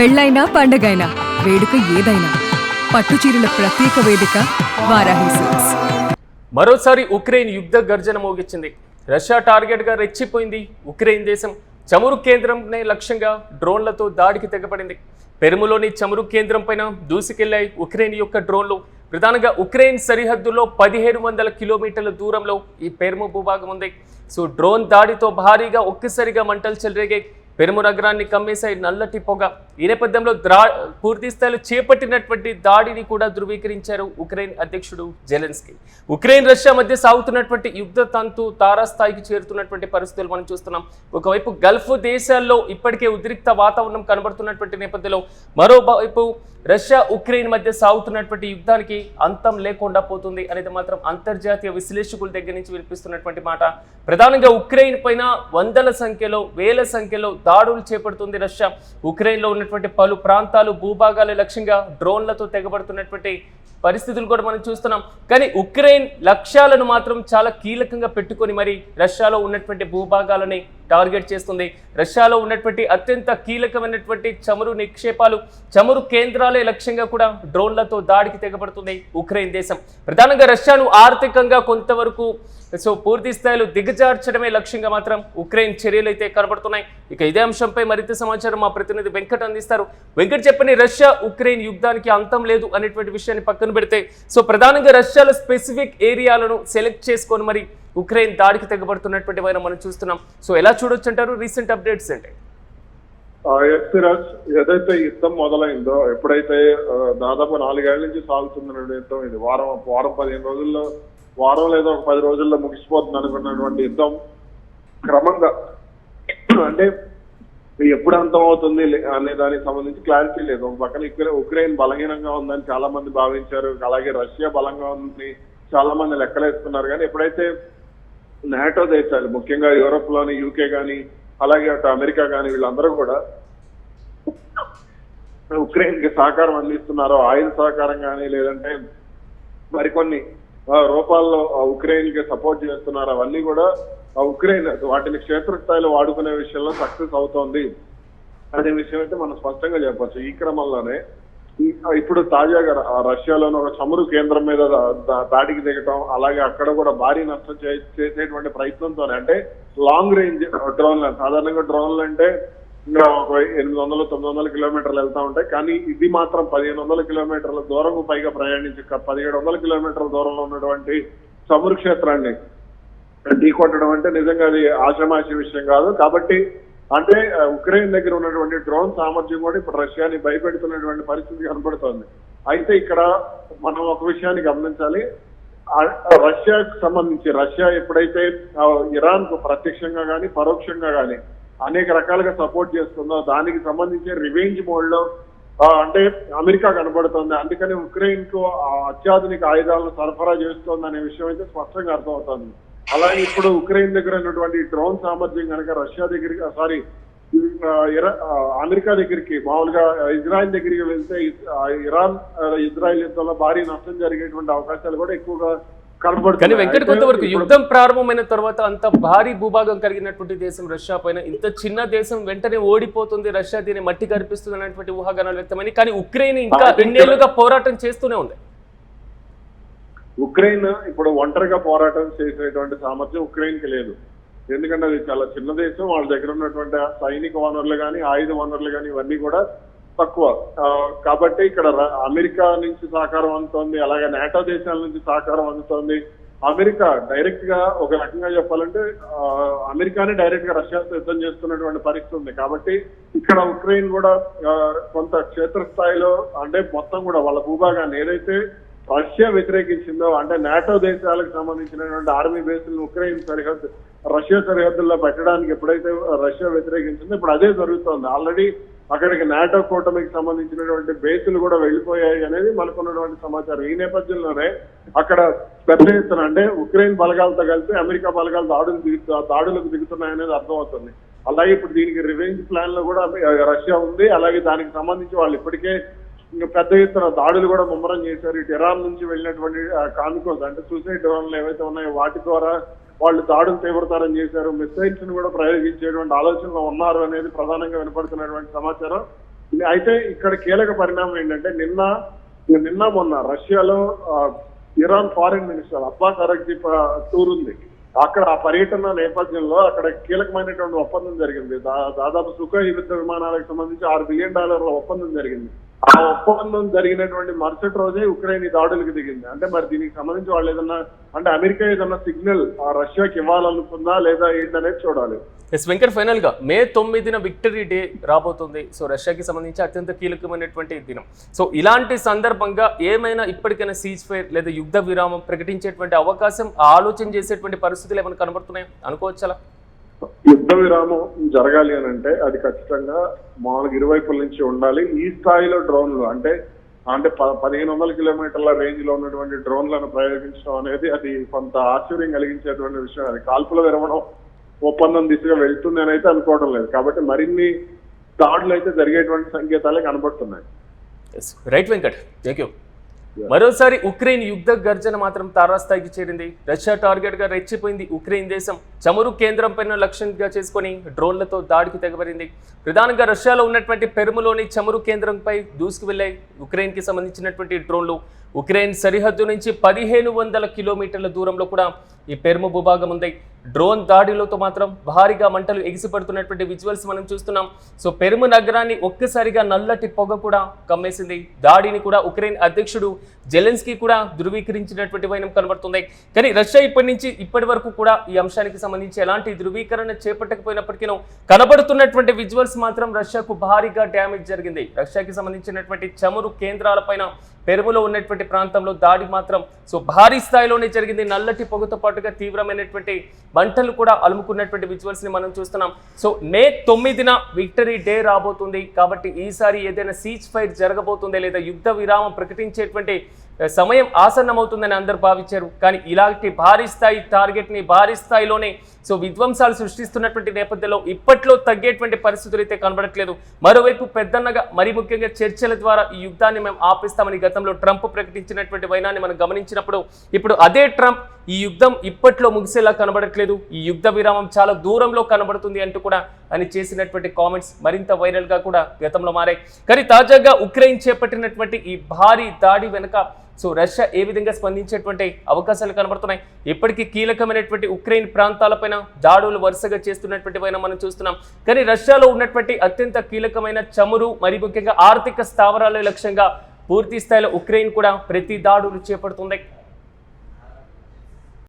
పెళ్ళైనా పండగైనా వేడుక ఏదైనా పట్టుచీరల ప్రత్యేక వేదిక వారాహి సిల్క్స్. మరోసారి ఉక్రెయిన్ యుద్ధ గర్జన మోగించింది. రష్యా టార్గెట్గా రెచ్చిపోయింది. ఉక్రెయిన్ దేశం చమురు కేంద్రంనే లక్ష్యంగా డ్రోన్లతో దాడికి తెగబడింది. పెరుములోని చమురు కేంద్రం పైన దూసుకెళ్లాయి ఉక్రెయిన్ యొక్క డ్రోన్లు. ప్రధానంగా ఉక్రెయిన్ సరిహద్దులో 1700 కిలోమీటర్ల దూరంలో ఈ పెరుము భూభాగం ఉంది. సో డ్రోన్ దాడితో భారీగా ఒక్కసారిగా మంటలు చెలరేగాయి. పెరుము నగరాన్ని కమ్మేశాయి నల్లటి పొగ. ఈ నేపథ్యంలో పూర్తి స్థాయిలో చేపట్టినటువంటి దాడిని కూడా ధృవీకరించారు ఉక్రెయిన్ అధ్యక్షుడు జెలెన్స్కీ. ఉక్రెయిన్ రష్యా మధ్య సాగుతున్నటువంటి యుద్ధ తంతు తారాస్థాయికి చేరుతున్నటువంటి పరిస్థితులు మనం చూస్తున్నాం. ఒకవైపు గల్ఫ్ దేశాల్లో ఇప్పటికే ఉద్రిక్త వాతావరణం కనబడుతున్నటువంటి నేపథ్యంలో మరోవైపు రష్యా ఉక్రెయిన్ మధ్య సాగుతున్నటువంటి యుద్ధానికి అంతం లేకుండా పోతుంది అనేది మాత్రం అంతర్జాతీయ విశ్లేషకుల దగ్గర నుంచి వినిపిస్తున్నటువంటి మాట. ప్రధానంగా ఉక్రెయిన్ పైన వందల సంఖ్యలో వేల సంఖ్యలో దాడులు చేపడుతుంది రష్యా. ఉక్రెయిన్లో ఉన్నటువంటి పలు ప్రాంతాలు భూభాగాల లక్ష్యంగా డ్రోన్లతో తెగబడుతున్నటువంటి పరిస్థితులు కూడా మనం చూస్తున్నాం. కానీ ఉక్రెయిన్ లక్ష్యాలను మాత్రం చాలా కీలకంగా పెట్టుకొని మరి రష్యాలో ఉన్నటువంటి భూభాగాలని టార్గెట్ చేస్తుంది. రష్యాలో ఉన్నటువంటి అత్యంత కీలకమైనటువంటి చమురు నిక్షేపాలు, చమురు కేంద్రాలే లక్ష్యంగా కూడా డ్రోన్లతో దాడికి తెగబడుతుంది ఉక్రెయిన్ దేశం. ప్రధానంగా రష్యాను ఆర్థికంగా కొంతవరకు పూర్తి స్థాయిలో దిగజార్చడమే లక్ష్యంగా మాత్రం ఉక్రెయిన్ చర్యలు అయితే కనబడుతున్నాయి. ఇక ఇదే అంశంపై మరింత సమాచారం మా ప్రతినిధి వెంకట్ అందిస్తారు. వెంకట్ చెప్పని రష్యా ఉక్రెయిన్ యుద్ధానికి అంతం లేదు అనేటువంటి విషయాన్ని పక్కన పెడితే ప్రధానంగా రష్యాలో స్పెసిఫిక్ ఏరియాలను సెలెక్ట్ చేసుకొని మరి ఉక్రెయిన్ దాడికి తెగబడుతున్నటువంటి వైన మనం చూస్తున్నాం. ఎలా చూడొచ్చు అంటారు రీసెంట్ అప్డేట్స్ అంటే? ఏదైతే యుద్ధం మొదలైందో, ఎప్పుడైతే దాదాపు 4 ఏళ్ల నుంచి సాగుతున్న యుద్ధం, ఇది వారం 15 రోజుల్లో, వారం లేదా ఒక 10 రోజుల్లో ముగిసిపోతుంది అనుకున్నటువంటి యుద్ధం క్రమంగా అంటే ఎప్పుడు అంతం అవుతుంది అనే దానికి సంబంధించి క్లారిటీ లేదు. ఒక పక్కన ఉక్రెయిన్ బలహీనంగా ఉందని చాలా మంది భావించారు, అలాగే రష్యా బలంగా ఉందని చాలా మంది లెక్కలేస్తున్నారు. కానీ ఎప్పుడైతే నాటో దేశాలు, ముఖ్యంగా యూరోప్ లోని యూకే కానీ అలాగే అటు అమెరికా కానీ వీళ్ళందరూ కూడా ఉక్రెయిన్ కి సహకారం అందిస్తున్నారో, ఆయుధ సహకారం కానీ లేదంటే మరికొన్ని రూపాల్లో ఉక్రెయిన్ కి సపోర్ట్ చేస్తున్నారు, అవన్నీ కూడా ఉక్రెయిన్ వాటిని క్షేత్రస్థాయిలో వాడుకునే విషయంలో సక్సెస్ అవుతోంది అనే విషయం అయితే మనం స్పష్టంగా చెప్పచ్చు. ఈ క్రమంలోనే ఇప్పుడు తాజాగా రష్యాలోని ఒక చమురు కేంద్రం మీద దాడికి దిగటం, అలాగే అక్కడ కూడా భారీ నష్టం చేసేటువంటి ప్రయత్నంతోనే, అంటే లాంగ్ రేంజ్ డ్రోన్లు, సాధారణంగా డ్రోన్లు అంటే ఇంకా ఒక 800-900 కిలోమీటర్లు వెళ్తా ఉంటాయి. కానీ ఇది మాత్రం 1500 కిలోమీటర్ల దూరం పైగా ప్రయాణించి 1700 కిలోమీటర్ల దూరంలో ఉన్నటువంటి చమురు క్షేత్రాన్ని ఢీకొట్టడం అంటే నిజంగా అది ఆషామాషి విషయం కాదు. కాబట్టి అంటే ఉక్రెయిన్ దగ్గర ఉన్నటువంటి డ్రోన్ సామర్థ్యం కూడా ఇప్పుడు రష్యాని భయపెడుతున్నటువంటి పరిస్థితి కనబడుతోంది. అయితే ఇక్కడ మనం ఒక విషయాన్ని గమనించాలి. రష్యాకు సంబంధించి రష్యా ఎప్పుడైతే ఇరాన్ కు ప్రత్యక్షంగా కానీ పరోక్షంగా కానీ అనేక రకాలుగా సపోర్ట్ చేస్తుందో, దానికి సంబంధించి రివెంజ్ మోడ్ లో అంటే అమెరికా కనబడుతోంది. అందుకని ఉక్రెయిన్ కు అత్యాధునిక ఆయుధాలను సరఫరా చేస్తోంది అనే విషయం అయితే స్పష్టంగా అర్థమవుతోంది. అలాగే ఇప్పుడు ఉక్రెయిన్ దగ్గర ఉన్నటువంటి డ్రోన్ సామర్థ్యం కనుక రష్యా దగ్గరికి అమెరికా దగ్గరికి, మామూలుగా ఇజ్రాయెల్ దగ్గరికి వెళ్తే ఇరాన్ ఇజ్రాయెల్ యుద్ధంలో భారీ నష్టం జరిగేటువంటి అవకాశాలు కూడా ఎక్కువగా కనబడుతుంది. కానీ వెంకట, కొంతవరకు యుద్ధం ప్రారంభమైన తర్వాత అంత భారీ భూభాగం కలిగినటువంటి దేశం రష్యా పైన ఇంత చిన్న దేశం వెంటనే ఓడిపోతుంది, రష్యా దీన్ని మట్టి కనిపిస్తుంది అనేటువంటి ఊహాగానాలు వ్యక్తమని, కానీ ఉక్రెయిన్ ఇంకా ఎన్నేళ్లుగా పోరాటం చేస్తూనే ఉంది. ఉక్రెయిన్ ఇప్పుడు ఒంటరిగా పోరాటం చేసేటువంటి సామర్థ్యం ఉక్రెయిన్ కి లేదు. ఎందుకంటే అది చాలా చిన్న దేశం, వాళ్ళ దగ్గర ఉన్నటువంటి సైనిక వనరులు కానీ ఆయుధ వనరులు కానీ ఇవన్నీ కూడా తక్కువ. కాబట్టి ఇక్కడ అమెరికా నుంచి సహకారం అందుతోంది, అలాగే నాటో దేశాల నుంచి సహకారం అందుతోంది. అమెరికా డైరెక్ట్ గా, ఒక రకంగా చెప్పాలంటే అమెరికానే డైరెక్ట్ గా రష్యాతో యుద్ధం చేస్తున్నటువంటి పరిస్థితి ఉంది. కాబట్టి ఇక్కడ ఉక్రెయిన్ కూడా కొంత క్షేత్రస్థాయిలో అంటే మొత్తం కూడా వాళ్ళ భూభాగాన్ని ఏదైతే రష్యా వ్యతిరేకించిందో, అంటే నాటో దేశాలకు సంబంధించినటువంటి ఆర్మీ బేసులను ఉక్రెయిన్ సరిహద్దు రష్యా సరిహద్దుల్లో పెట్టడానికి ఎప్పుడైతే రష్యా వ్యతిరేకించిందో ఇప్పుడు అదే జరుగుతోంది. ఆల్రెడీ అక్కడికి నాటో కూటమికి సంబంధించినటువంటి బేసులు కూడా వెళ్ళిపోయాయి అనేది మనకున్నటువంటి సమాచారం. ఈ నేపథ్యంలోనే అక్కడ పెద్ద ఎత్తున అంటే ఉక్రెయిన్ బలగాలతో కలిపి అమెరికా బలగాలు దాడులకు దిగుతున్నాయనేది అర్థమవుతుంది. అలాగే ఇప్పుడు దీనికి రివెంజ్ ప్లాన్ లో కూడా రష్యా ఉంది. అలాగే దానికి సంబంధించి వాళ్ళు ఇప్పటికే పెద్ద ఎత్తున దాడులు కూడా ముమ్మరం చేశారు. ఇటు ఇరాన్ నుంచి వెళ్ళినటువంటి కామికోస్ అంటే సూసైడ్ డ్రోన్లు ఏవైతే ఉన్నాయో వాటి ద్వారా వాళ్ళు దాడులు తీవ్రతరం చేశారు. మిసైల్స్ ను కూడా ప్రయోగించేటువంటి ఆలోచనలో ఉన్నారు అనేది ప్రధానంగా వినపడుతున్నటువంటి సమాచారం. అయితే ఇక్కడ కీలక పరిణామం ఏంటంటే నిన్న మొన్న రష్యాలో Iran foreign minister Abbas Araghchi tour ఉంది. అక్కడ ఆ పర్యటన నేపథ్యంలో అక్కడ కీలకమైనటువంటి ఒప్పందం జరిగింది. దాదాపు సుఖోయ్ యుద్ధ విమానాలకు సంబంధించి $6 బిలియన్ ఒప్పందం జరిగింది. ఆ ఒప్పందం జరిగినటువంటి మరుసటి రోజే ఉక్రెయిన్ ఈ దాడులకు దిగింది. అంటే మరి దీనికి సంబంధించి వాళ్ళు ఏదన్నా అంటే అమెరికా ఏదన్నా సిగ్నల్ రష్యాకి ఇవ్వాలనుకుందా లేదా ఏంటనేది చూడాలి. వెంకట్, ఫైనల్ గా May 9న విక్టరీ డే రాబోతుంది. సో రష్యాకి సంబంధించి అత్యంత కీలకమైనటువంటి దినం. సో ఇలాంటి సందర్భంగా ఏమైనా ఇప్పటికైనా సీజ్ ఫైర్ లేదా యుద్ధ విరామం ప్రకటించేటువంటి అవకాశం, ఆలోచన చేసేటువంటి పరిస్థితులు ఏమైనా కనబడుతున్నాయి అనుకోవచ్చా? యుద్ధ విరామం జరగాలి అని అంటే అది ఖచ్చితంగా మామూలుగా ఇరువైపుల నుంచి ఉండాలి. ఈ స్థాయిలో డ్రోన్లు అంటే 1500 కిలోమీటర్ల రేంజ్ లో ఉన్నటువంటి డ్రోన్లను ప్రయోగించడం అనేది అది కొంత ఆశ్చర్యం కలిగించేటువంటి విషయం. అది కాల్పుల విరమణం ఒప్పందం దిశగా వెళ్తుంది అని అయితే అనుకోవడం లేదు. కాబట్టి మరిన్ని దాడులు అయితే జరిగేటువంటి సంకేతాలే కనబడుతున్నాయి. Right Venkat, thank you. మరోసారి ఉక్రెయిన్ యుద్ధ గర్జన మాత్రం తారాస్థాయికి చేరింది. రష్యా టార్గెట్ గా రెచ్చిపోయింది. ఉక్రెయిన్ దేశం చమురు కేంద్రం పైన లక్ష్యంగా చేసుకుని డ్రోన్లతో దాడికి తెగబడింది. ప్రధానంగా రష్యాలో ఉన్నటువంటి పెర్ములోని చమురు కేంద్రంపై దూసుకు వెళ్లాయి ఉక్రెయిన్ కి సంబంధించినటువంటి డ్రోన్లు. ఉక్రెయిన్ సరిహద్దు నుంచి 1500 కిలోమీటర్ల దూరంలో కూడా ఈ పెర్ము భూభాగం ఉంది. డ్రోన్ దాడిలతో మాత్రం భారీగా మంటలు ఎగిసిపడుతున్నటువంటి విజువల్స్ మనం చూస్తున్నాం. సో పెర్ము నగరాన్ని ఒక్కసారిగా నల్లటి పొగ కూడా కమ్మేసింది. దాడిని కూడా ఉక్రెయిన్ అధ్యక్షుడు జెలెన్స్కీ కూడా ధృవీకరించినటువంటి వైనం కనబడుతుంది. కానీ రష్యా ఇప్పటి వరకు కూడా ఈ అంశానికి సంబంధించి ఎలాంటి ధృవీకరణ చేపట్టకపోయినప్పటికీ కనబడుతున్నటువంటి విజువల్స్ మాత్రం రష్యాకు భారీగా డ్యామేజ్ జరిగింది. రష్యాకి సంబంధించినటువంటి చమురు కేంద్రాలపైన పెర్ములో ఉన్నటువంటి ప్రాంతంలో దాడి మాత్రం భారీ స్థాయిలోనే జరిగింది. నల్లటి పొగతో పాటుగా తీవ్రమైనటువంటి మంటలు కూడా అలుముకున్నటువంటి విజువల్స్ ని మనం చూస్తున్నాం. సో May 9న విక్టరీ డే రాబోతుంది. కాబట్టి ఈసారి ఏదైనా సీజ్ ఫైర్ జరగబోతుంది లేదా యుద్ధ విరామం ప్రకటించేటువంటి సమయం ఆసన్నమవుతుందని అందరూ భావించారు. కానీ ఇలాంటి భారీ స్థాయి టార్గెట్ ని భారీ స్థాయిలోనే విధ్వంసాలు సృష్టిస్తున్నటువంటి నేపథ్యంలో ఇప్పట్లో తగ్గేటువంటి పరిస్థితులు అయితే కనబడట్లేదు. మరోవైపు పెద్దన్నగా మరి ముఖ్యంగా చర్చల ద్వారా ఈ యుద్ధాన్ని మేము ఆపిస్తామని గతంలో ట్రంప్ ప్రకటించినటువంటి వైనాన్ని మనం గమనించినప్పుడు ఇప్పుడు అదే ట్రంప్ ఈ యుద్ధం ఇప్పట్లో ముగిసేలా కనబడట్లేదు, ఈ యుద్ధ విరామం చాలా దూరంలో కనబడుతుంది అంటూ కూడా అని చేసినటువంటి కామెంట్స్ మరింత వైరల్ గా కూడా గతంలో మారాయి. కానీ తాజాగా ఉక్రెయిన్ చేపట్టినటువంటి ఈ భారీ దాడి వెనుక రష్యా ఏ విధంగా స్పందించేటువంటి అవకాశాలు కనబడుతున్నాయి. ఇప్పటికీ కీలకమైనటువంటి ఉక్రెయిన్ ప్రాంతాలపైన దాడులు వరుసగా చేస్తున్నటువంటి వైన మనం చూస్తున్నాం. కానీ రష్యాలో ఉన్నటువంటి అత్యంత కీలకమైన చమురు మరి ముఖ్యంగా ఆర్థిక స్థావరాల లక్ష్యంగా పూర్తి స్థాయిలో ఉక్రెయిన్ కూడా ప్రతి దాడులు చేపడుతుంది.